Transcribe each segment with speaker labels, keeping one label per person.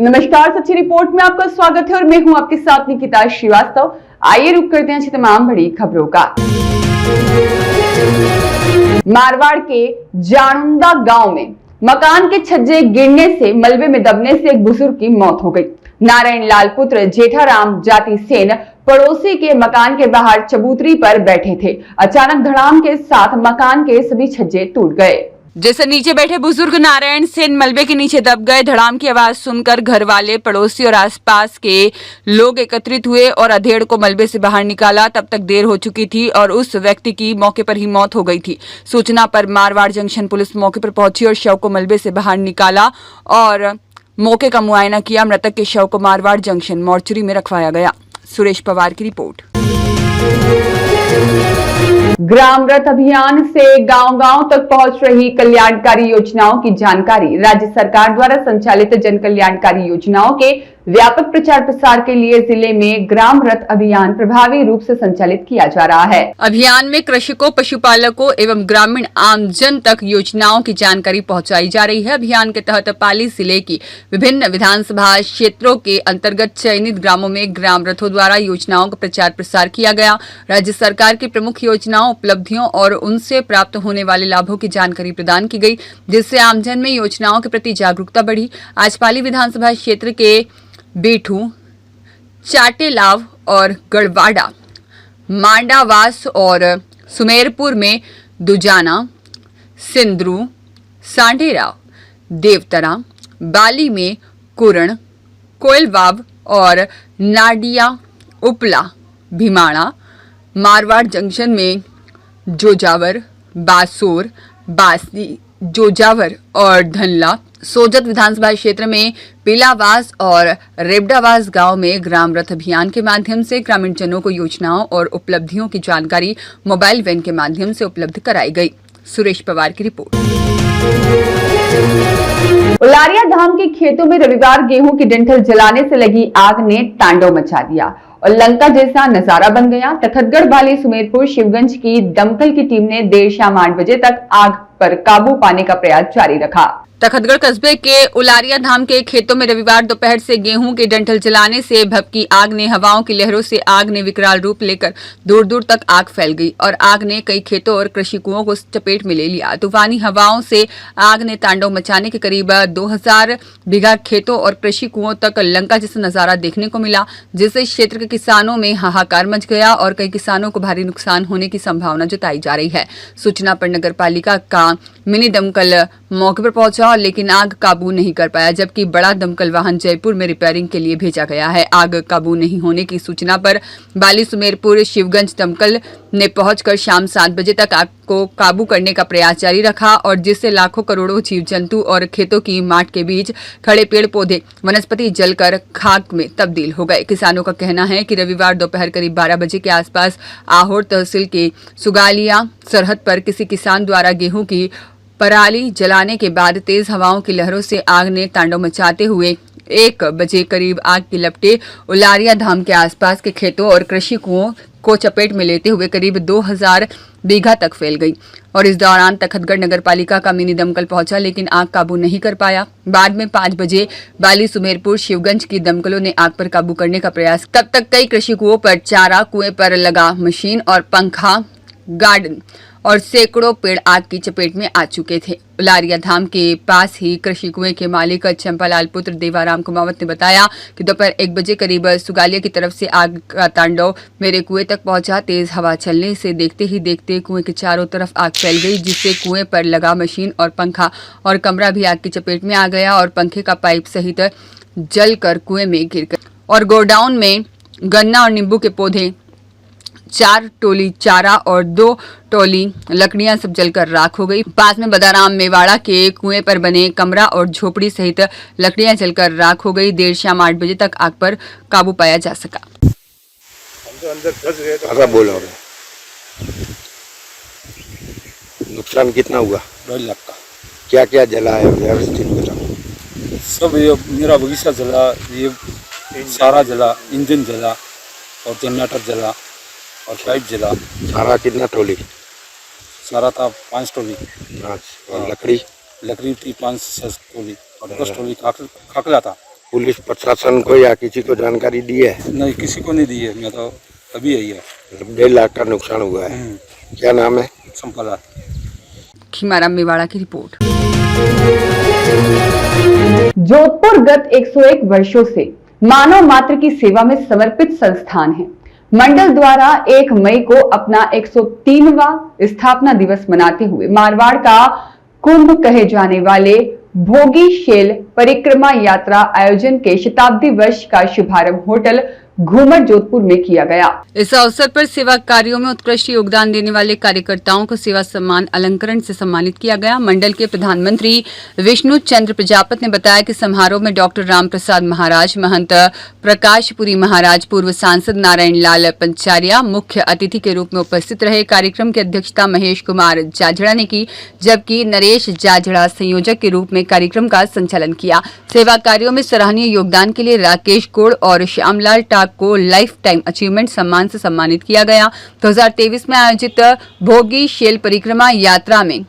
Speaker 1: नमस्कार, सच्ची रिपोर्ट में आपका स्वागत है और मैं हूं आपके साथ निकिता श्रीवास्तव। आइए रुक करते हैं तमाम बड़ी खबरों का। मारवाड़ के जानुंदा गांव में मकान के छज्जे गिरने से मलबे में दबने से एक बुजुर्ग की मौत हो गई। नारायण लाल पुत्र जेठाराम जाति सेन पड़ोसी के मकान के बाहर चबूतरी पर बैठे थे। अचानक धड़ाम के साथ मकान के सभी छज्जे टूट गए, जिससे नीचे बैठे बुजुर्ग नारायण सेन मलबे के नीचे दब गए। धड़ाम की आवाज सुनकर घर वाले, पड़ोसी और आसपास के लोग एकत्रित हुए और अधेड़ को मलबे से बाहर निकाला। तब तक देर हो चुकी थी और उस व्यक्ति की मौके पर ही मौत हो गई थी। सूचना पर मारवाड़ जंक्शन पुलिस मौके पर पहुंची और शव को मलबे से बाहर निकाला और मौके का मुआयना किया। मृतक के शव को मारवाड़ जंक्शन मोर्चरी में रखवाया गया। सुरेश पवार की रिपोर्ट। ग्राम रथ अभियान से गांव-गांव तक पहुंच रही कल्याणकारी योजनाओं की जानकारी। राज्य सरकार द्वारा संचालित जन कल्याणकारी योजनाओं के व्यापक प्रचार प्रसार के लिए जिले में ग्राम रथ अभियान प्रभावी रूप से संचालित किया जा रहा है। अभियान में कृषकों, पशुपालकों एवं ग्रामीण आमजन तक योजनाओं की जानकारी पहुंचाई जा रही है। अभियान के तहत पाली जिले की विभिन्न विधानसभा क्षेत्रों के अंतर्गत चयनित ग्रामों में ग्राम रथों द्वारा योजनाओं का प्रचार प्रसार किया गया। राज्य सरकार की प्रमुख योजनाओं, उपलब्धियों और उनसे प्राप्त होने वाले लाभों की जानकारी प्रदान की गई, जिससे आमजन में योजनाओं के प्रति जागरूकता बढ़ी। आज पाली विधानसभा क्षेत्र के बेठू, चाटेलाव और गढ़वाड़ा, मांडावास और सुमेरपुर में दुजाना, सिंदरू, सांडेरा, देवतरा, बाली में कुरण, कोयलवाब और नाडिया, उपला, भीमाड़ा, मारवाड़ जंक्शन में जोजावर, बासोर, बासी, जोजावर और धनला, सोजत विधानसभा क्षेत्र में पीलावास और रेबडावास गांव में ग्राम रथ अभियान के माध्यम से ग्रामीण जनों को योजनाओं और उपलब्धियों की जानकारी मोबाइल वैन के माध्यम से उपलब्ध कराई गई। सुरेश पवार की रिपोर्ट। उलारिया धाम के खेतों में रविवार गेहूं की डंठल जलाने से लगी आग ने तांडव मचा दिया और लंका जैसा नजारा बन गया। तखतगढ़, बाली, सुमेरपुर, शिवगंज की दमकल की टीम ने देर शाम 8 बजे तक आग पर काबू पाने का प्रयास जारी रखा। तखतगढ़ कस्बे के उलारिया धाम के खेतों में रविवार दोपहर से गेहूं के डंठल जलाने से भभकी आग ने हवाओं की लहरों से आग ने विकराल रूप लेकर दूर दूर तक आग फैल गई और आग ने कई खेतों और कृषि कुओं को चपेट में ले लिया। तूफानी हवाओं से आग ने तांडव मचाने के करीब 2000 बीघा खेतों और कृषि कुओं तक लंका जैसा नजारा देखने को मिला, जिससे क्षेत्र के किसानों में हाहाकार मच गया और कई किसानों को भारी नुकसान होने की संभावना जताई जा रही है। सूचना पर नगर पालिका का मिनी दमकल मौके पर पहुंचा लेकिन आग काबू नहीं कर पाया, जबकि बड़ा दमकल वाहन जयपुर में रिपेयरिंग के लिए भेजा गया है। आग काबू नहीं होने की सूचना पर बाली, सुमेरपुर, शिवगंज दमकल ने पहुंचकर शाम 7 बजे तक आग को काबू करने का प्रयास जारी रखा और जिससे लाखों करोड़ों जीव जंतु और खेतों की माट के बीच खड़े पेड़ पौधे, वनस्पति जलकर खाक में तब्दील हो गए। किसानों का कहना है कि रविवार दोपहर करीब 12 बजे के आसपास आहोर तहसील के सुगालिया सरहद पर किसी किसान द्वारा गेहूं की पराली जलाने के बाद तेज हवाओं की लहरों से आग ने तांडव मचाते हुए 1 बजे करीब आग की लपटें उलारिया धाम के आसपास के खेतों और कृषि कुओं को चपेट में लेते हुए करीब 2000 बीघा तक फैल गई और इस दौरान तखतगढ़ नगर पालिका का मिनी दमकल पहुंचा लेकिन आग काबू नहीं कर पाया। बाद में 5 बजे बाली, सुमेरपुर, शिवगंज की दमकलों ने आग पर काबू करने का प्रयास। तब तक कई कृषि कुओं पर चारा, कुएं पर लगा मशीन और पंखा, गार्डन और सैकड़ों पेड़ आग की चपेट में आ चुके थे। उलारिया धाम के पास ही कृषि कुएं के मालिक चंपालाल पुत्र देवाराम कुमावत ने बताया कि दोपहर 1 बजे करीब सुगालिया की तरफ से आग का तांडव मेरे कुएं तक पहुंचा। तेज हवा चलने से देखते ही देखते कुएं के चारों तरफ आग फैल गई, जिससे कुएं पर लगा मशीन और पंखा और कमरा भी आग की चपेट में आ गया और पंखे का पाइप सहित जलकर कुएं में गिर गया और गोडाउन में गन्ना और नींबू के पौधे, 4 टोली चारा और 2 टोली लकड़ियां सब जलकर राख हो गई। पास में बदाराम मेवाड़ा के कुएं पर बने कमरा और झोपड़ी सहित लकड़ियां जलकर राख हो गई। देर शाम 8 बजे तक आग पर काबू पाया जा सका।
Speaker 2: बोलो नुकसान कितना हुआ?
Speaker 3: 2.5 लाख का।
Speaker 2: क्या क्या जला है? व्यवस्थित बताओ।
Speaker 3: सब ये मेरा बगीचा जला, ये सारा जला, इंजन जला और जनरेटर जला और पाइप जला।
Speaker 2: सारा कितना टोली?
Speaker 3: सारा था 5 टोली।
Speaker 2: और लकड़ी?
Speaker 3: लकड़ी थी 5-6 टोली और 10 टोली खाकला था।
Speaker 2: पुलिस प्रशासन को या किसी को जानकारी दी है?
Speaker 3: नहीं, किसी को नहीं दी है, मैं तो अभी आई है।
Speaker 2: 1.5 लाख का नुकसान हुआ है। क्या नाम है?
Speaker 3: संपला।
Speaker 1: खीमाराम मेवाड़ा की रिपोर्ट। जोधपुर गत 101 वर्षों से मानव मात्र की सेवा में समर्पित संस्थान है। मंडल द्वारा 1 मई को अपना 103वां स्थापना दिवस मनाते हुए मारवाड़ का कुंभ कहे जाने वाले भोगी शेल परिक्रमा यात्रा आयोजन के शताब्दी वर्ष का शुभारंभ होटल घूमर जोधपुर में किया गया। इस अवसर पर सेवा कार्यों में उत्कृष्ट योगदान देने वाले कार्यकर्ताओं को सेवा सम्मान अलंकरण से सम्मानित किया गया। मंडल के प्रधानमंत्री विष्णु चंद्र प्रजापत ने बताया कि समारोह में डॉक्टर राम प्रसाद महाराज, महंत प्रकाशपुरी महाराज, पूर्व सांसद नारायण लाल पंचारिया मुख्य अतिथि के रूप में उपस्थित रहे। कार्यक्रम की अध्यक्षता महेश कुमार जाजड़ा ने की, जबकि नरेश जाजड़ा संयोजक के रूप में कार्यक्रम का संचालन किया। सेवा कार्यों में सराहनीय योगदान के लिए राकेश कोड़ और श्यामलाल को लाइफ टाइम अचीवमेंट सम्मान से सम्मानित किया गया। 2023 में आयोजित भोगी शेल परिक्रमा यात्रा में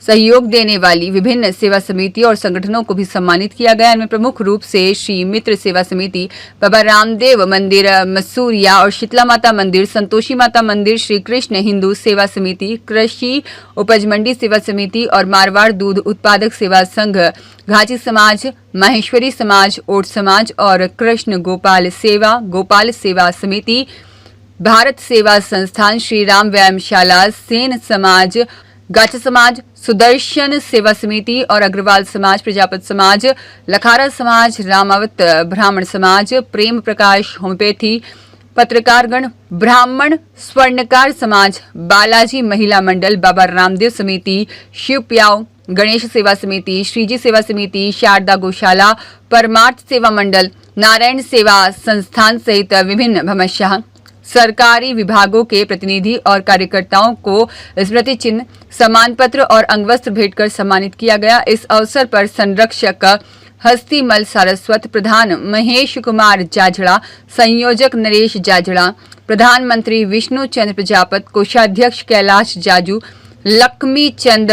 Speaker 1: सहयोग देने वाली विभिन्न सेवा समिति और संगठनों को भी सम्मानित किया गया। इनमें प्रमुख रूप से श्री मित्र सेवा समिति, बाबा रामदेव मंदिर मसूरिया और शीतला माता मंदिर, संतोषी माता मंदिर, श्री कृष्ण हिंदू सेवा समिति, कृषि उपज मंडी सेवा समिति और मारवाड़ दूध उत्पादक सेवा संघ, घाची समाज, माहेश्वरी समाज, ओट समाज और कृष्ण गोपाल सेवा समिति, भारत सेवा संस्थान, श्री राम व्यायामशाला, सेन समाज, गाचा समाज, सुदर्शन सेवा समिति और अग्रवाल समाज, प्रजापत समाज, लखारा समाज, रामावत ब्राह्मण समाज, प्रेम प्रकाश होम्योपैथी, पत्रकारगण, ब्राह्मण स्वर्णकार समाज, बालाजी महिला मंडल, बाबा रामदेव समिति, शिव प्याव गणेश सेवा समिति, श्रीजी सेवा समिति, शारदा गौशाला, परमार्थ सेवा मंडल, नारायण सेवा संस्थान सहित विभिन्न भमशाह सरकारी विभागों के प्रतिनिधि और कार्यकर्ताओं को स्मृति चिन्ह, सम्मान पत्र और अंगवस्त्र भेंटकर सम्मानित किया गया। इस अवसर पर संरक्षक हस्तीमल सारस्वत, प्रधान महेश कुमार जाजड़ा, संयोजक नरेश जाजड़ा, प्रधानमंत्री विष्णु चंद्र प्रजापत, कोषाध्यक्ष कैलाश जाजू, लक्ष्मी चंद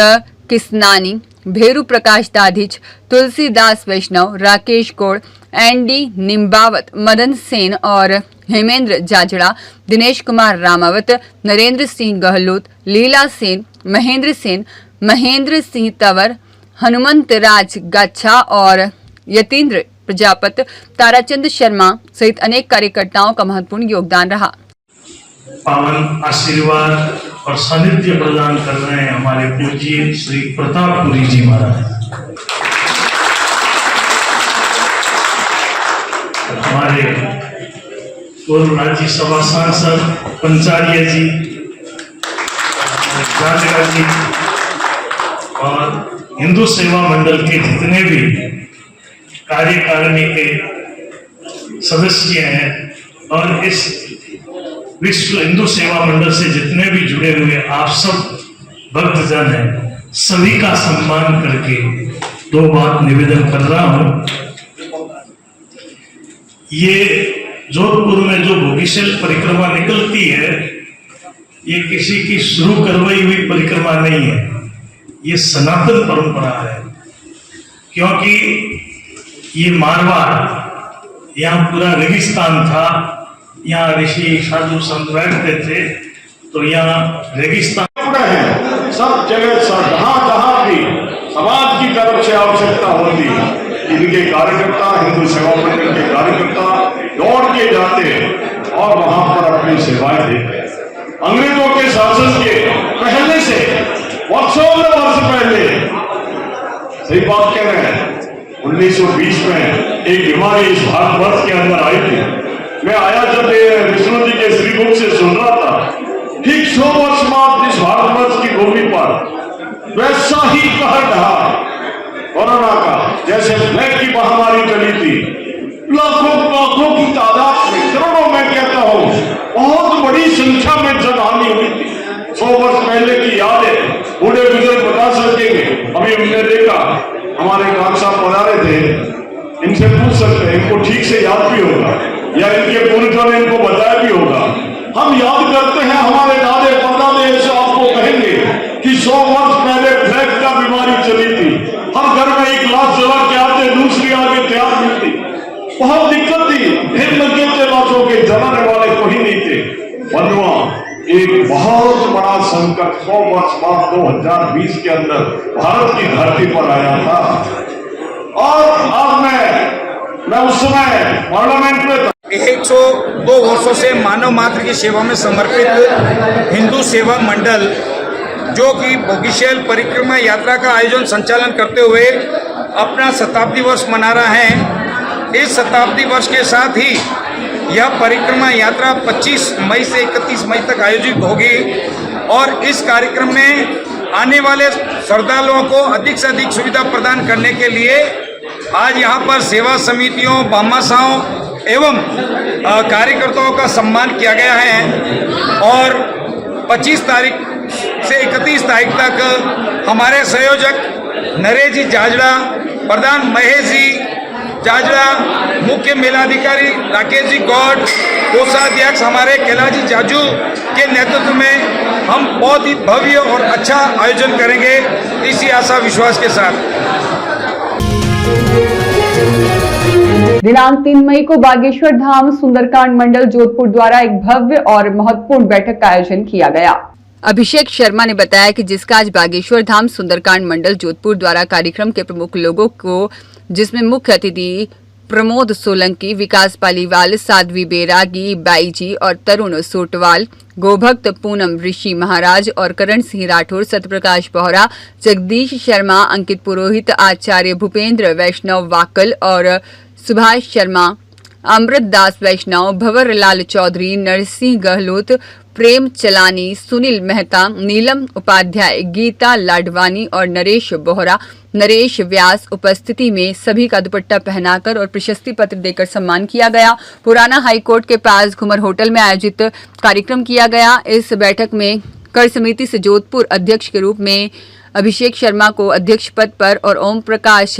Speaker 1: किसनानी, भेरू प्रकाश दाधिच, तुलसीदास वैष्णव, राकेश कोड़, एनडी निम्बावत, मदन सेन और हेमेंद्र जाजड़ा, दिनेश कुमार रामावत, नरेंद्र सिंह गहलोत, लीला सेन, महेंद्र सिंह तंवर, हनुमंत राज गाछा और यतीन्द्र प्रजापत, ताराचंद शर्मा सहित अनेक कार्यकर्ताओं का महत्वपूर्ण योगदान रहा।
Speaker 4: पावन आशीर्वाद और सानिध्य प्रदान कर रहे हैं हमारे पूज्य श्री प्रतापपुरी जी महाराज, हमारे पूर्व राज्यसभा सांसद पंचारिया जी, जाजड़ा जी और हिंदू सेवा मंडल के जितने भी कार्यकारिणी के सदस्य हैं और इस विश्व हिंदू सेवा मंडल से जितने भी जुड़े हुए आप सब भक्तजन हैं, सभी का सम्मान करके 2 बात निवेदन कर रहा हूं। ये जोधपुर में जो भोगीशेल परिक्रमा निकलती है, ये किसी की शुरू करवाई हुई परिक्रमा नहीं है, ये सनातन परंपरा है। क्योंकि ये मारवाड़ यहाँ पूरा रेगिस्तान था, यहाँ ऋषि साधु संत बैठते थे, तो यहाँ रेगिस्तान
Speaker 5: है। सब जगह जहाँ भी समाज की तरफ से आवश्यकता होती है, इनके कार्यकर्ता, हिंदू सेवा मंडल के कार्यकर्ता दौड़ के जाते और वहां पर अपनी सेवाएं देते। अंग्रेजों के शासन के पहले से वर्षों वर्ष पहले, सही बात कह रहे हैं, 1920 में एक बीमारी इस भारतवर्ष के अंदर आई थी। मैं आया जब विष्णु जी के श्रीमुख से सुन रहा था, ठीक 100 वर्ष बाद इस भारतवर्ष की भूमि पर वैसा ही कहर ढहा कोरोना का, जैसे प्लेग की महामारी चली थी, लाखों की तादाद में, करोड़ों में कहता हूं, बहुत बड़ी संख्या में जनहानि हुई थी। 100 वर्ष पहले की यादें बूढ़े बुजुर्ग बता सकेंगे। अभी हमने देखा, हमारे काका साहब पधारे थे, इनसे पूछ सकते हैं, इनको ठीक से याद भी होगा या इनके पूर्वजों ने इनको बताया भी होगा। हम याद करते हैं, हमारे दादे परदादे ऐसे आपको कहेंगे कि 100 वर्ष पहले प्लेग का बीमारी चली थी, हर घर में एक लाश जला के आते, दूसरी आगे तैयार मिलती। बहुत दिक्कत थी, फिर लगे थे लाशों के जलाने वाले कोई नहीं थे। बनवा एक बहुत बड़ा संकट 100 वर्ष बाद 2020 के अंदर भारत की धरती पर आया था। और अब मैं उस समय पार्लियामेंट में
Speaker 6: 102 वर्षों से मानव मात्र की सेवा में समर्पित हिंदू सेवा मंडल, जो कि बोगीशेल परिक्रमा यात्रा का आयोजन संचालन करते हुए अपना शताब्दी वर्ष मना रहा है। इस शताब्दी वर्ष के साथ ही यह परिक्रमा यात्रा 25 मई से 31 मई तक आयोजित होगी और इस कार्यक्रम में आने वाले श्रद्धालुओं को अधिक से अधिक सुविधा प्रदान करने के लिए आज यहाँ पर सेवा समितियों, भामाशाहों एवं कार्यकर्ताओं का सम्मान किया गया है। और 25 तारीख से 31 तारीख तक हमारे संयोजक नरेश जी जाजड़ा, प्रधान महेश जी जाजड़ा, मुख्य मेलाधिकारी राकेश जी गौड़, कोषाध्यक्ष हमारे कैलाश जी जाजू के नेतृत्व में हम बहुत ही भव्य और अच्छा आयोजन करेंगे, इसी आशा विश्वास के साथ।
Speaker 1: दिनांक 3 मई को बागेश्वर धाम सुंदरकांड मंडल जोधपुर द्वारा एक भव्य और महत्वपूर्ण बैठक का आयोजन किया गया। अभिषेक शर्मा ने बताया कि जिसका आज बागेश्वर धाम सुंदरकांड मंडल जोधपुर द्वारा कार्यक्रम के प्रमुख लोगों को, जिसमें मुख्य अतिथि प्रमोद सोलंकी, विकास पालीवाल, साध्वी बेरागी, बाईजी और तरुण सोटवाल, गोभक्त पूनम ऋषि महाराज और करण सिंह राठौर, सत्यप्रकाश बोहरा, जगदीश शर्मा, अंकित पुरोहित, आचार्य भूपेंद्र वैष्णव वाकल और सुभाष शर्मा, अमृत दास वैष्णव, भंवर लाल चौधरी, नरसिंह गहलोत, प्रेम चलानी, सुनील मेहता, नीलम उपाध्याय, गीता लाडवानी और नरेश बोहरा, नरेश व्यास उपस्थिति में सभी का दुपट्टा पहनाकर और प्रशस्ति पत्र देकर सम्मान किया गया। पुराना हाईकोर्ट के पास घुमर होटल में आयोजित कार्यक्रम किया गया। इस बैठक में कर समिति से जोधपुर अध्यक्ष के रूप में अभिषेक शर्मा को अध्यक्ष पद पर और ओम प्रकाश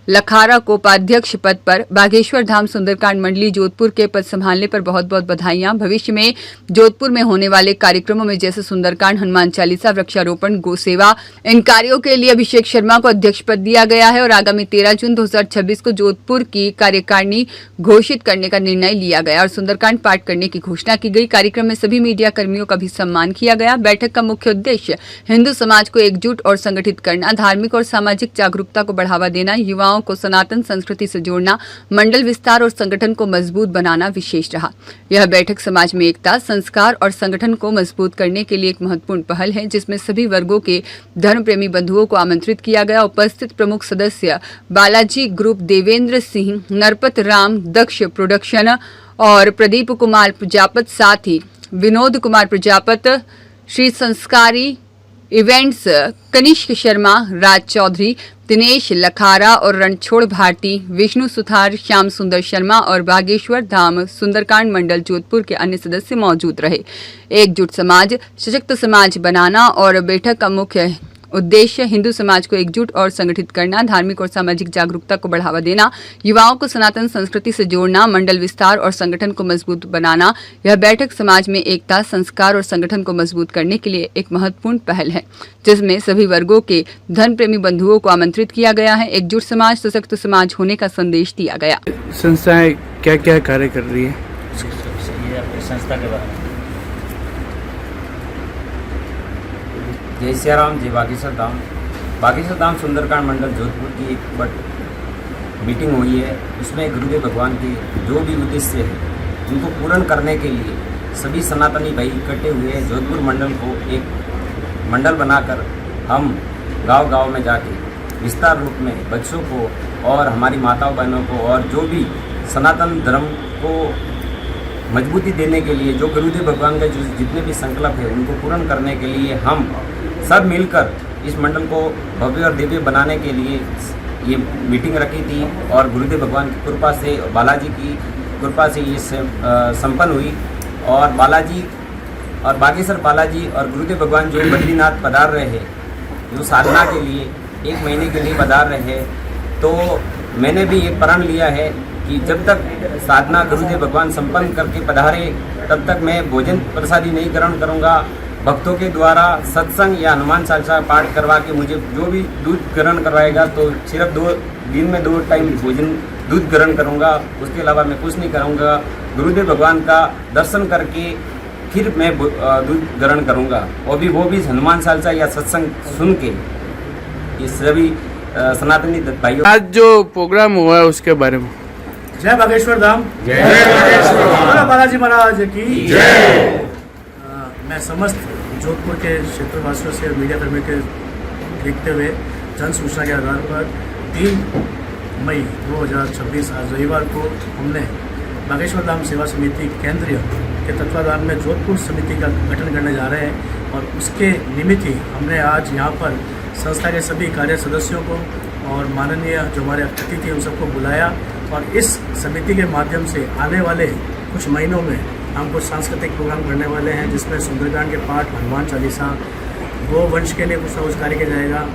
Speaker 1: लखारा को उपाध्यक्ष पद पर, बागेश्वर धाम सुंदरकांड मंडली जोधपुर के पद संभालने पर बहुत बहुत बधाइयां। भविष्य में जोधपुर में होने वाले कार्यक्रमों में जैसे सुंदरकांड, हनुमान चालीसा, वृक्षारोपण, गौ सेवा, इन कार्यों के लिए अभिषेक शर्मा को अध्यक्ष पद दिया गया है और आगामी 13 जून 2026 को जोधपुर की कार्यकारिणी घोषित करने का निर्णय लिया गया और सुंदरकांड पाठ करने की घोषणा की गई। कार्यक्रम में सभी मीडिया कर्मियों का भी सम्मान किया गया। बैठक का मुख्य उद्देश्य हिंदू समाज को एकजुट और संगठित करना, धार्मिक और सामाजिक जागरूकता को बढ़ावा देना, युवाओं को सनातन संस्कृति से जोड़ना, मंडल विस्तार और संगठन को मजबूत बनाना विशेष रहा। यह बैठक समाज में एकता, संस्कार और संगठन को मजबूत करने के लिए एक महत्वपूर्ण पहल है, जिसमें सभी वर्गों के धर्म प्रेमी बंधुओं को आमंत्रित किया गया। उपस्थित प्रमुख सदस्य बालाजी ग्रुप, देवेंद्र सिंह, नरपत राम, दक्ष प्रोडक्शन और प्रदीप कुमार प्रजापत, साथ ही विनोद कुमार प्रजापत, श्री संस्कारी इवेंट्स, कनिष्क शर्मा, राज चौधरी, दिनेश लखारा और रणछोड़ भारती, विष्णु सुथार, श्याम सुंदर शर्मा और बागेश्वर धाम सुंदरकांड मंडल जोधपुर के अन्य सदस्य मौजूद रहे। एकजुट समाज, सशक्त समाज बनाना और बैठक का मुख्य उद्देश्य हिंदू समाज को एकजुट और संगठित करना, धार्मिक और सामाजिक जागरूकता को बढ़ावा देना, युवाओं को सनातन संस्कृति से जोड़ना, मंडल विस्तार और संगठन को मजबूत बनाना। यह बैठक समाज में एकता, संस्कार और संगठन को मजबूत करने के लिए एक महत्वपूर्ण पहल है, जिसमें सभी वर्गों के धर्म प्रेमी बंधुओं को आमंत्रित किया गया है। एकजुट समाज, सशक्त समाज होने का संदेश दिया गया।
Speaker 7: संस्थाएं क्या क्या कार्य कर रही है?
Speaker 8: संस्था के बारे में जय सिया राम, जय बागेश्वर धाम सुंदरकांड मंडल जोधपुर की एक मीटिंग हुई है। उसमें गुरुदेव भगवान के जो भी उद्देश्य है उनको पूर्ण करने के लिए सभी सनातनी भाई इकट्ठे हुए हैं। जोधपुर मंडल को एक मंडल बनाकर हम गांव-गांव में जाके विस्तार रूप में बच्चों को और हमारी माताओं बहनों को और जो भी सनातन धर्म को मजबूती देने के लिए जो गुरुदेव भगवान का जो जितने भी संकल्प है उनको पूर्ण करने के लिए हम सब मिलकर इस मंडल को भव्य और दिव्य बनाने के लिए ये मीटिंग रखी थी और गुरुदेव भगवान की कृपा से, बालाजी की कृपा से ये संपन्न हुई। और बालाजी और बागेश्वर बालाजी और गुरुदेव भगवान जो बद्रीनाथ पधार रहे हैं, जो साधना के लिए 1 महीने के लिए पधार रहे हैं, तो मैंने भी एक प्रण लिया है कि जब तक साधना गुरुदेव भगवान संपन्न करके पधारे तब तक मैं भोजन प्रसादी नहीं ग्रहण करूँगा। भक्तों के द्वारा सत्संग या हनुमान चालीसा पाठ करवा के मुझे जो भी दूध ग्रहण करवाएगा तो सिर्फ 2 दिन में 2 टाइम भोजन दूध ग्रहण करूँगा, उसके अलावा मैं कुछ नहीं करूँगा। गुरुदेव भगवान का दर्शन करके फिर मैं दूध ग्रहण करूँगा, और भी वो भी हनुमान चालीसा या सत्संग सुन के। ये सभी सनातनी भाइयों,
Speaker 7: आज जो प्रोग्राम हुआ है उसके बारे में।
Speaker 9: जय बागेश्वर धाम,
Speaker 6: जय बागेश्वर
Speaker 9: बालाजी महाराज की
Speaker 6: जय।
Speaker 9: मैं समस्त जोधपुर के क्षेत्रवासियों से मीडिया कर्मी के देखते हुए जन सूचना के आधार पर 3 मई 2026 आज रविवार को हमने बागेश्वर धाम सेवा समिति केंद्रीय के तत्वाधान में जोधपुर समिति का गठन करने जा रहे हैं, और उसके निमित्त ही हमने आज यहाँ पर संस्था के सभी कार्य सदस्यों को और माननीय जो हमारे अतिथि थे उन सबको बुलाया, और इस समिति के माध्यम से आने वाले कुछ महीनों में हम कुछ सांस्कृतिक प्रोग्राम करने वाले हैं, जिसमें सुंदरकांड के पाठ, हनुमान चालीसा, गो वंश के लिए कुछ रोजगार किया जाएगा,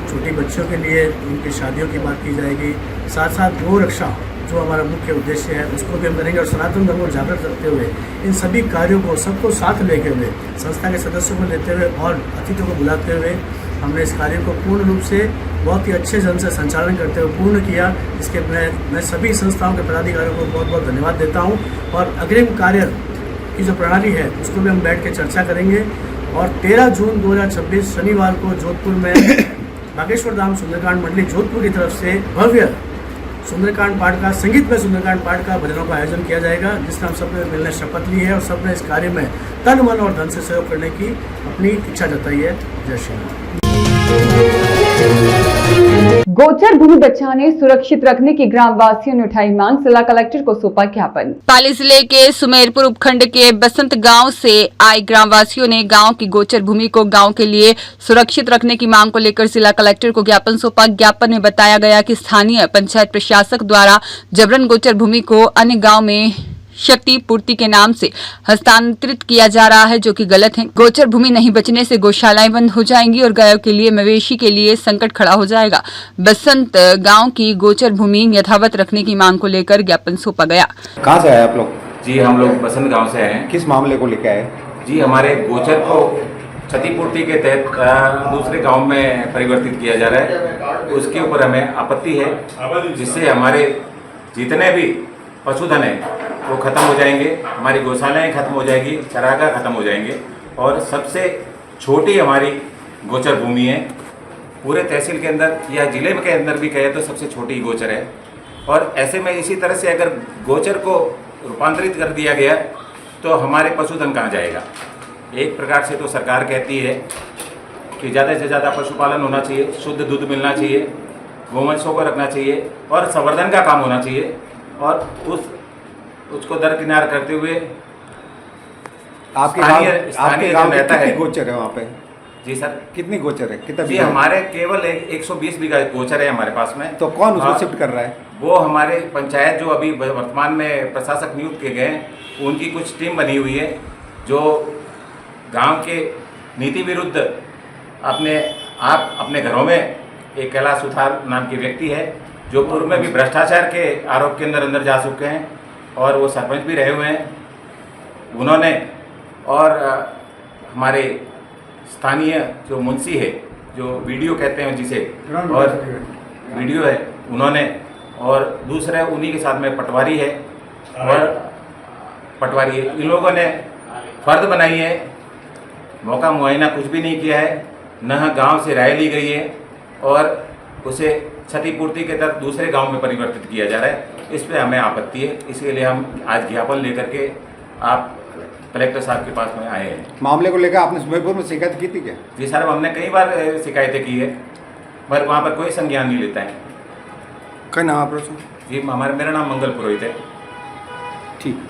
Speaker 9: छोटी बच्चों के लिए उनकी शादियों की बात की जाएगी, साथ साथ गो रक्षा जो हमारा मुख्य उद्देश्य है उसको भी हम करेंगे, और सनातन धर्म को जागृत रखते हुए इन सभी कार्यों को सबको साथ लेते हुए, संस्था के सदस्यों को लेते हुए और अतिथियों को बुलाते हुए हमने इस कार्य को पूर्ण रूप से बहुत ही अच्छे ढंग से संचालन करते हुए पूर्ण किया। इसके मैं सभी संस्थाओं के पदाधिकारियों को बहुत बहुत धन्यवाद देता हूं, और अग्रिम कार्य की जो प्रणाली है उसको भी हम बैठ के चर्चा करेंगे। और 13 जून 2026 शनिवार को जोधपुर में बागेश्वर धाम सुंदरकांड मंडली जोधपुर की तरफ से भव्य सुंदरकांड पाठ का, संगीत में सुंदरकांड पाठ का भजनों का आयोजन किया जाएगा, जिसमें हम सब ने मिलने शपथ ली है और सब ने इस कार्य में तन मन और धन से सहयोग करने की अपनी इच्छा जताई है। जय श्री राम।
Speaker 1: गोचर भूमि बचाने सुरक्षित रखने की ग्रामवासियों ने उठाई मांग, जिला कलेक्टर को सौंपा ज्ञापन। पाली जिले के सुमेरपुर उपखंड के बसंत गांव से आए ग्रामवासियों ने गांव की गोचर भूमि को गांव के लिए सुरक्षित रखने की मांग को लेकर जिला कलेक्टर को ज्ञापन सौंपा। ज्ञापन में बताया गया कि स्थानीय पंचायत प्रशासक द्वारा जबरन गोचर भूमि को अन्य गाँव में क्षति पूर्ति के नाम से हस्तांतरित किया जा रहा है, जो कि गलत है। गोचर भूमि नहीं बचने से गौशालाएं बंद हो जाएंगी और गायों के लिए, मवेशी के लिए संकट खड़ा हो जाएगा। बसंत गांव की गोचर भूमि यथावत रखने की मांग को लेकर ज्ञापन सौंपा गया।
Speaker 2: कहाँ से आए आप लोग?
Speaker 10: जी, हम लोग बसंत गांव से हैं।
Speaker 2: किस मामले को लेकर आए?
Speaker 10: जी, हमारे गोचर को क्षतिपूर्ति के तहत दूसरे गांव में परिवर्तित किया जा रहा है, उसके ऊपर हमें आपत्ति है, जिससे हमारे जितने भी पशुधन है वो खत्म हो जाएंगे, हमारी गौशालाएँ खत्म हो जाएगी, चरागाह खत्म हो जाएंगे, और सबसे छोटी हमारी गोचर भूमि है। पूरे तहसील के अंदर या जिले के अंदर भी कहे तो सबसे छोटी गोचर है। और ऐसे में इसी तरह से अगर गोचर को रूपांतरित कर दिया गया तो हमारे पशुधन कहाँ जाएगा? एक प्रकार से तो सरकार कहती है कि ज़्यादा से ज़्यादा पशुपालन होना चाहिए, शुद्ध दूध मिलना चाहिए, गोवंशों को रखना चाहिए और संवर्धन का काम होना चाहिए, और उसको दरकिनार करते हुए
Speaker 2: आपके गांव रहता है गोचर है वहाँ पे?
Speaker 10: जी सर।
Speaker 2: कितनी गोचर है? कितना?
Speaker 10: जी, हमारे केवल 120 बीघा गोचर है हमारे पास में।
Speaker 2: तो कौन उसको शिफ्ट कर रहा है?
Speaker 10: वो हमारे पंचायत जो अभी वर्तमान में प्रशासक नियुक्त किए गए उनकी कुछ टीम बनी हुई है, जो गांव के नीति विरुद्ध अपने घरों में एक कैलाश सुथार नाम के व्यक्ति है, जो पूर्व में भी भ्रष्टाचार के आरोप के अंदर जा चुके हैं और वो सरपंच भी रहे हुए हैं उन्होंने, और हमारे स्थानीय जो मुंशी है, जो वीडियो कहते हैं जिसे, और वीडियो है उन्होंने, और दूसरे उन्हीं के साथ में पटवारी है और पटवारी है। इन लोगों ने फर्द बनाई है, मौका मुआयना कुछ भी नहीं किया है, न गांव से राय ली गई है, और उसे क्षतिपूर्ति के तहत दूसरे गांव में परिवर्तित किया जा रहा है। इस पर हमें आपत्ति है, इसके लिए हम आज ज्ञापन लेकर के आप कलेक्टर साहब के पास में आए हैं।
Speaker 2: मामले को लेकर आपने सुमेरपुर में शिकायत की थी क्या?
Speaker 10: जी सर, हमने कई बार शिकायतें की है, पर वहाँ पर कोई संज्ञान नहीं लेता है।
Speaker 2: क्या नाम आपका?
Speaker 10: जी, मेरा नाम मंगल पुरोहित है।
Speaker 2: ठीक।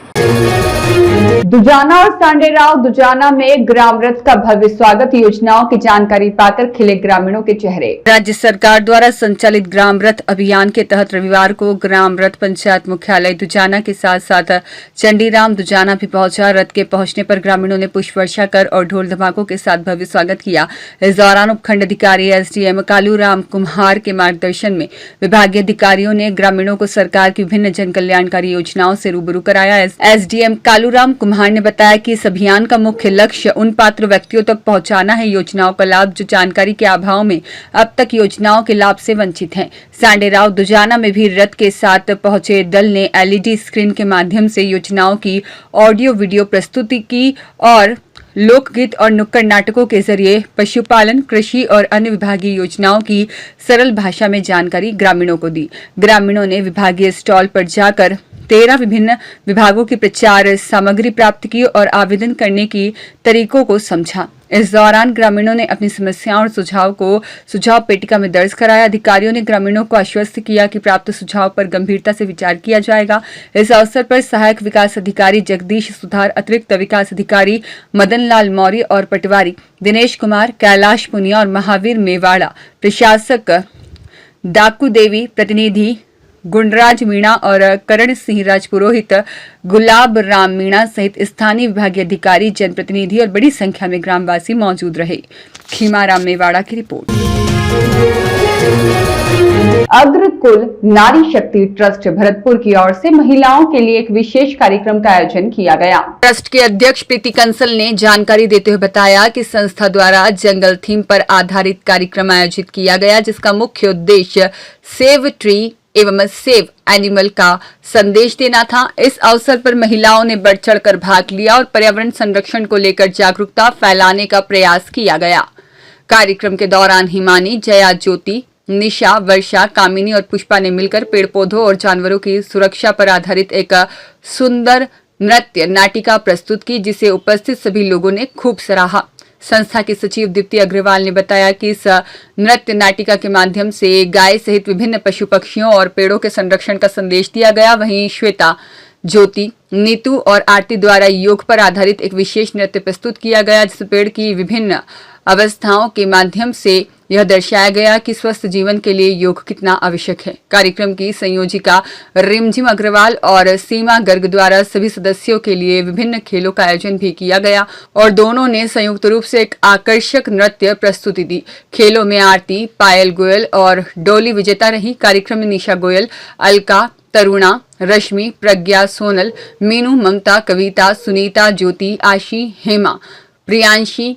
Speaker 1: दुजाना और सांडेराव दुजाना में ग्राम रथ का भव्य स्वागत, योजनाओं की जानकारी पाकर खिले ग्रामीणों के चेहरे। राज्य सरकार द्वारा संचालित ग्राम रथ अभियान के तहत रविवार को ग्राम रथ पंचायत मुख्यालय दुजाना के साथ साथ चंडीराम दुजाना भी पहुंचा। रथ के पहुंचने पर ग्रामीणों ने पुष्प वर्षा कर और ढोल धमाकों के साथ भव्य स्वागत किया। इस दौरान उपखंड अधिकारी SDM कालूराम कुम्हार के मार्गदर्शन में विभागीय अधिकारियों ने ग्रामीणों को सरकार की विभिन्न जन कल्याणकारी योजनाओं से रूबरू कराया। SDM कालूराम कुमार ने बताया कि इस अभियान का मुख्य लक्ष्य उन पात्र व्यक्तियों तक पहुंचाना है योजनाओं का लाभ जो जानकारी के अभाव में अब तक योजनाओं के लाभ से वंचित हैं। सांडेराव दुजाना में भी रथ के साथ पहुंचे दल ने एलईडी स्क्रीन के माध्यम से योजनाओं की ऑडियो वीडियो प्रस्तुति की और लोकगीत और नुक्कड़ नाटकों के जरिए पशुपालन, कृषि और अन्य विभागीय योजनाओं की सरल भाषा में जानकारी ग्रामीणों को दी। ग्रामीणों ने विभागीय स्टॉल पर जाकर 13 विभिन्न विभागों की प्रचार सामग्री प्राप्त की और आवेदन करने की तरीकों को समझा। इस दौरान ग्रामीणों ने अपनी समस्याओं और सुझाव को सुझाव पेटिका में दर्ज कराया। अधिकारियों ने ग्रामीणों को आश्वस्त किया कि प्राप्त सुझाव पर गंभीरता से विचार किया जाएगा। इस अवसर पर सहायक विकास अधिकारी जगदीश सुधार, अतिरिक्त विकास अधिकारी मदन लाल मौर्य और पटवारी दिनेश कुमार, कैलाश पुनिया और महावीर मेवाड़ा, प्रशासक डाकू देवी, प्रतिनिधि गुंडराज मीणा और करण सिंह राजपुरोहित, गुलाब राम मीणा सहित स्थानीय विभागीय अधिकारी, जनप्रतिनिधि और बड़ी संख्या में ग्रामवासी मौजूद रहे। खीमाराम मेवाड़ा की रिपोर्ट। अग्रकुल नारी शक्ति ट्रस्ट भरतपुर की ओर से महिलाओं के लिए एक विशेष कार्यक्रम का आयोजन किया गया। ट्रस्ट के अध्यक्ष प्रीति कंसल ने जानकारी देते हुए बताया कि संस्था द्वारा जंगल थीम पर आधारित कार्यक्रम आयोजित किया गया, जिसका मुख्य उद्देश्य सेव ट्री एवं सेव एनिमल का संदेश देना था। इस अवसर पर महिलाओं ने बढ़ चढ़कर भाग लिया और पर्यावरण संरक्षण को लेकर जागरूकता फैलाने का प्रयास किया गया। कार्यक्रम के दौरान हिमानी, जया, ज्योति, निशा, वर्षा, कामिनी और पुष्पा ने मिलकर पेड़ पौधों और जानवरों की सुरक्षा पर आधारित एक सुंदर नृत्य नाटिका प्रस्तुत की, जिसे उपस्थित सभी लोगों ने खूब सराहा। संस्था के सचिव दीप्ति अग्रवाल ने बताया कि इस नृत्य नाटिका के माध्यम से गाय सहित विभिन्न पशु पक्षियों और पेड़ों के संरक्षण का संदेश दिया गया। वहीं श्वेता, ज्योति, नीतू और आरती द्वारा योग पर आधारित एक विशेष नृत्य प्रस्तुत किया गया, जिस पेड़ की विभिन्न अवस्थाओं के माध्यम से यह दर्शाया गया कि स्वस्थ जीवन के लिए योग कितना आवश्यक है। कार्यक्रम की संयोजिका रिमझिम अग्रवाल और सीमा गर्ग द्वारा सभी सदस्यों के लिए विभिन्न खेलों का आयोजन भी किया गया और दोनों ने संयुक्त रूप से एक आकर्षक नृत्य प्रस्तुति दी। खेलों में आरती, पायल गोयल और डोली विजेता रही। कार्यक्रम में निशा गोयल, अलका, तरुणा, रश्मि, प्रज्ञा, सोनल, मीनू, ममता, कविता, सुनीता, ज्योति, आशी, हेमा, प्रियांशी,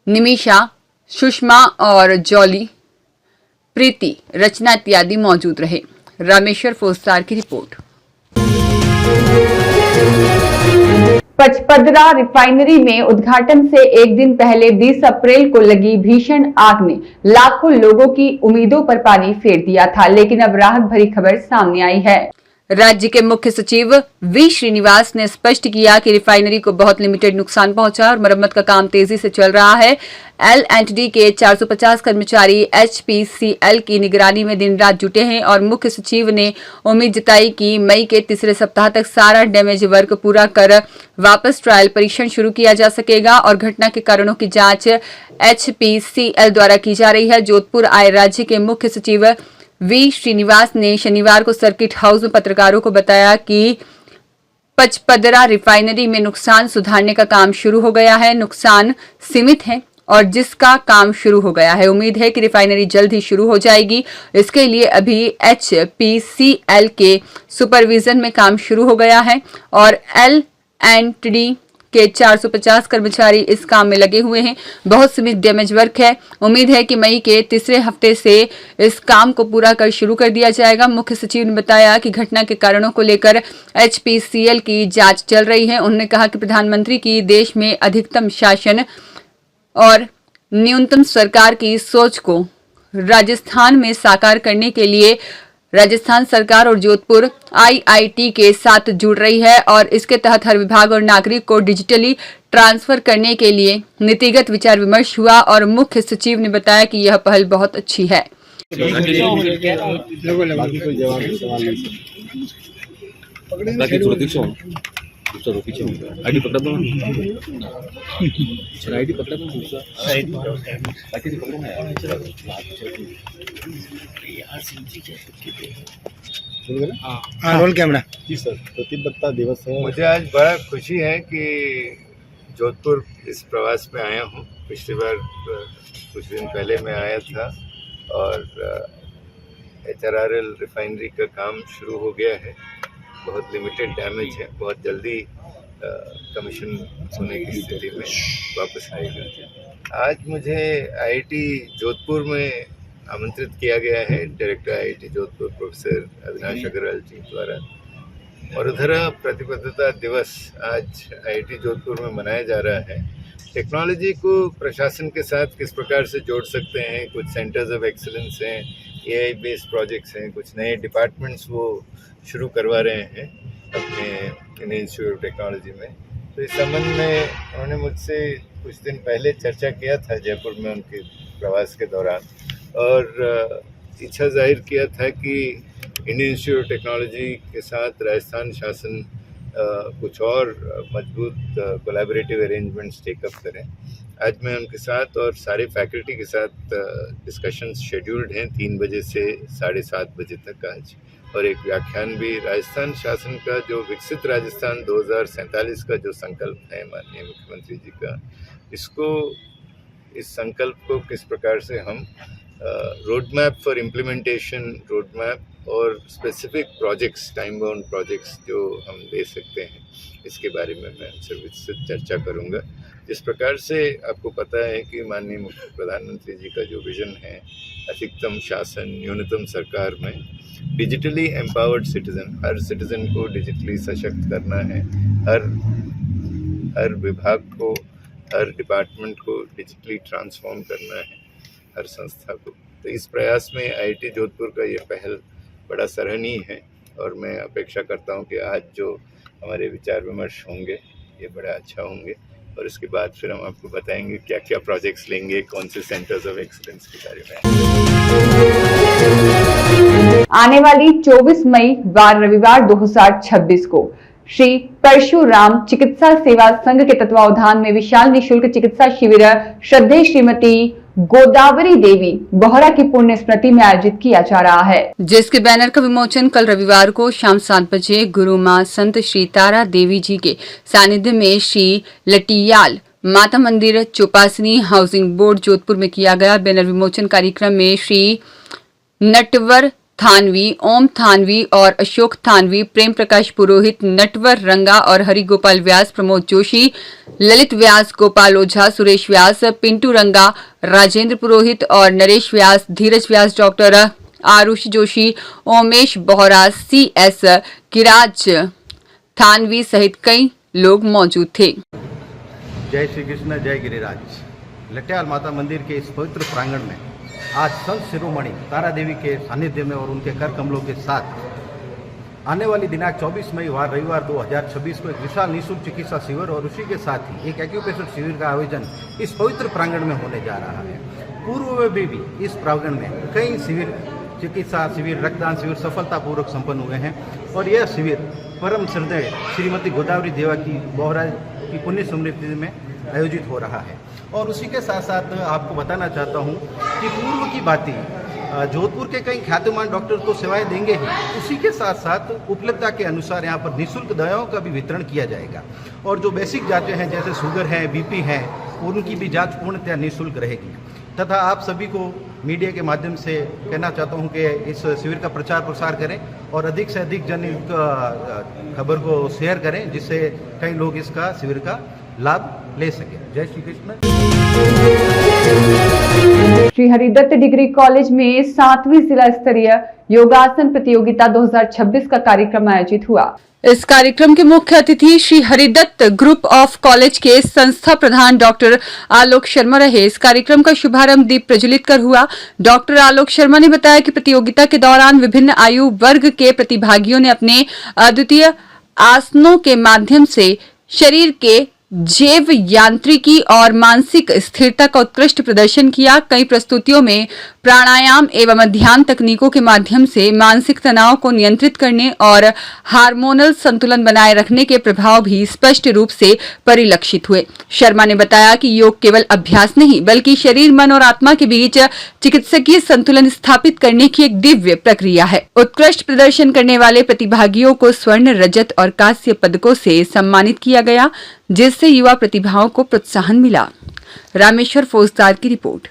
Speaker 1: निमिषा, सुषमा और जॉली, प्रीति, रचना इत्यादि मौजूद रहे। रामेश्वर फोस्टार की रिपोर्ट। पचपदरा रिफाइनरी में उद्घाटन से एक दिन पहले 20 अप्रैल को लगी भीषण आग ने लाखों लोगों की उम्मीदों पर पानी फेर दिया था, लेकिन अब राहत भरी खबर सामने आई है। राज्य के मुख्य सचिव वी श्रीनिवास ने स्पष्ट किया कि रिफाइनरी को बहुत लिमिटेड नुकसान पहुंचा और मरम्मत का काम तेजी से चल रहा है। L&D के 450 कर्मचारी HPCL की निगरानी में दिन रात जुटे हैं और मुख्य सचिव ने उम्मीद जताई कि मई के तीसरे सप्ताह तक सारा डैमेज वर्क पूरा कर वापस ट्रायल परीक्षण शुरू किया जा सकेगा और घटना के कारणों की जांच HPCL द्वारा की जा रही है। जोधपुर आए राज्य के मुख्य सचिव वी श्रीनिवास ने शनिवार को सर्किट हाउस में पत्रकारों को बताया कि पचपदरा रिफाइनरी में नुकसान सुधारने का काम शुरू हो गया है। नुकसान सीमित है और जिसका काम शुरू हो गया है। उम्मीद है कि रिफाइनरी जल्द ही शुरू हो जाएगी। इसके लिए अभी HPCL के सुपरविजन में काम शुरू हो गया है और L&D के 450 कर्मचारी इस काम में लगे हुए हैं। बहुत सीमित डैमेज वर्क है। उम्मीद है कि मई के तीसरे हफ्ते से इस काम को पूरा कर शुरू कर दिया जाएगा। मुख्य सचिव ने बताया कि घटना के कारणों को लेकर HPCL की जांच चल रही है। उन्होंने कहा कि प्रधानमंत्री की देश में अधिकतम शासन और न्यूनतम सरकार की सोच को राजस्थान में साकार करने के लिए राजस्थान सरकार और जोधपुर IIT के साथ जुड़ रही है और इसके तहत हर विभाग और नागरिक को डिजिटली ट्रांसफर करने के लिए नीतिगत विचार विमर्श हुआ और मुख्य सचिव ने बताया कि यह पहल बहुत अच्छी है।
Speaker 2: रोल कैमरा जी सर। प्रतिबद्धता दिवस है। मुझे आज बड़ा खुशी है कि जोधपुर इस प्रवास में आया हूँ। पिछली बार कुछ दिन पहले मैं आया था और HRRL रिफाइनरी का काम शुरू हो गया है। बहुत लिमिटेड डैमेज है। बहुत जल्दी कमीशन होने की स्थिति में वापस आएगा। आज मुझे आईआईटी जोधपुर में आमंत्रित किया गया है director IIT Jodhpur professor Avinash Agrawal ji द्वारा, और उधर प्रतिबद्धता दिवस आज आईआईटी जोधपुर में मनाया जा रहा है। टेक्नोलॉजी को प्रशासन के साथ किस प्रकार से जोड़ सकते हैं, कुछ सेंटर्स ऑफ एक्सीलेंस हैं, एआई बेस्ड प्रोजेक्ट्स हैं, कुछ नए डिपार्टमेंट्स वो शुरू करवा रहे हैं अपने इंस्टीट्यूट ऑफ टेक्नोलॉजी में। तो इस संबंध में उन्होंने मुझसे कुछ दिन पहले चर्चा किया था जयपुर में उनके प्रवास के दौरान, और इच्छा जाहिर किया था कि इंडियन इंस्टीट्यूट ऑफ टेक्नोलॉजी के साथ राजस्थान शासन कुछ और मजबूत कोलैबोरेटिव अरेंजमेंट्स टेकअप करें। आज मैं उनके साथ और सारे फैकल्टी के साथ डिस्कशंस शेड्यूल्ड हैं 3 बजे से 7:30 बजे तक आज, और एक व्याख्यान भी राजस्थान शासन का जो विकसित राजस्थान 2047 का जो संकल्प है माननीय मुख्यमंत्री जी का, इस संकल्प को किस प्रकार से हम road map for implementation, road map और specific projects, time bound projects जो हम दे सकते हैं, इसके बारे में मैं उनसे विस्तृत चर्चा करूंगा। जिस प्रकार से आपको पता है कि माननीय प्रधानमंत्री जी का जो विजन है अधिकतम शासन न्यूनतम सरकार में, डिजिटली एम्पावर्ड सिटीजन, हर सिटीजन को डिजिटली सशक्त करना है, हर विभाग को, हर डिपार्टमेंट को डिजिटली ट्रांसफॉर्म करना है, हर संस्था को। तो इस प्रयास में आईआईटी जोधपुर का ये पहल बड़ा सराहनीय है, और मैं अपेक्षा करता हूँ कि आज जो हमारे विचार विमर्श होंगे ये बड़ा अच्छा होंगे, और इसके बाद फिर हम आपको बताएंगे क्या क्या प्रोजेक्ट्स लेंगे, कौन से सेंटर्स ऑफ एक्सीलेंस के बारे में।
Speaker 1: आने वाली 24 मई वार रविवार 2026 को श्री परशुराम चिकित्सा सेवा संघ के तत्वावधान में विशाल निःशुल्क चिकित्सा शिविर श्रद्धेय श्रीमती गोदावरी देवी बोहरा की पुण्य स्मृति में आयोजित किया जा रहा है, जिसके बैनर का विमोचन कल रविवार को शाम 7 बजे गुरु मां संत श्री तारा देवी जी के सानिध्य में श्री लटियाल माता मंदिर चौपासनी हाउसिंग बोर्ड जोधपुर में किया गया। बैनर विमोचन कार्यक्रम में श्री नटवर थानवी, ओम थानवी और अशोक थानवी, प्रेम प्रकाश पुरोहित, नटवर रंगा और हरि गोपाल व्यास, प्रमोद जोशी, ललित व्यास, गोपाल ओझा, सुरेश व्यास, पिंटू रंगा, राजेंद्र पुरोहित और नरेश व्यास, धीरज व्यास, डॉक्टर आरुष जोशी, ओमेश बोहरा, CS किराज थानवी सहित कई लोग मौजूद थे।
Speaker 11: जय श्री कृष्ण, जय गिरिराज। लटियाल माता मंदिर के इस पवित्र प्रांगण में आज संत शिरोमणि तारा देवी के सानिध्य में और उनके कर कमलों के साथ आने वाली दिनांक 24 मई वार रविवार 2026 को एक विशाल निःशुल्क चिकित्सा शिविर और उसी के साथ ही एक एक्यूप्रेशर शिविर का आयोजन इस पवित्र प्रांगण में होने जा रहा है। पूर्व में भी इस प्रांगण में कई शिविर, चिकित्सा शिविर, रक्तदान शिविर सफलतापूर्वक संपन्न हुए हैं, और यह शिविर परम श्रद्धेय श्रीमती गोदावरी देवा की बोहरा की पुण्य स्मृति में आयोजित हो रहा है। और उसी के साथ साथ आपको बताना चाहता हूं कि पूर्व की बातें जोधपुर के कई ख्यातिमान डॉक्टर तो सेवाएं देंगे ही, उसी के साथ साथ उपलब्धता के अनुसार यहाँ पर निःशुल्क दवाओं का भी वितरण किया जाएगा, और जो बेसिक जांचें हैं जैसे शुगर है, BP है, उनकी भी जांच पूर्णतः निःशुल्क रहेगी। तथा आप सभी को मीडिया के माध्यम से कहना चाहता हूं कि इस शिविर का प्रचार प्रसार करें और अधिक से अधिक जन खबर को शेयर करें, जिससे कई लोग इसका शिविर का लाभ ले सके। जय श्री कृष्ण।
Speaker 1: श्री हरिदत्त डिग्री कॉलेज में 7वीं जिला स्तरीय योगासन प्रतियोगिता 2026 का कार्यक्रम आयोजित हुआ। इस कार्यक्रम के मुख्य अतिथि Shri Haridatt group of college के संस्था प्रधान डॉक्टर आलोक शर्मा रहे। इस कार्यक्रम का शुभारंभ दीप प्रज्वलित कर हुआ। डॉक्टर आलोक शर्मा ने बताया कि प्रतियोगिता के दौरान विभिन्न आयु वर्ग के प्रतिभागियों ने अपने अद्वितीय आसनों के माध्यम से शरीर के जैव यांत्रिकी और मानसिक स्थिरता का उत्कृष्ट प्रदर्शन किया। कई प्रस्तुतियों में प्राणायाम एवं ध्यान तकनीकों के माध्यम से मानसिक तनाव को नियंत्रित करने और हार्मोनल संतुलन बनाए रखने के प्रभाव भी स्पष्ट रूप से परिलक्षित हुए। शर्मा ने बताया कि योग केवल अभ्यास नहीं बल्कि शरीर, मन और आत्मा के बीच चिकित्सकीय संतुलन स्थापित करने की एक दिव्य प्रक्रिया है। उत्कृष्ट प्रदर्शन करने वाले प्रतिभागियों को स्वर्ण, रजत और कांस्य पदकों से सम्मानित किया गया, जिससे युवा प्रतिभाओं को प्रोत्साहन मिला। रामेश्वर फौजदार की रिपोर्ट।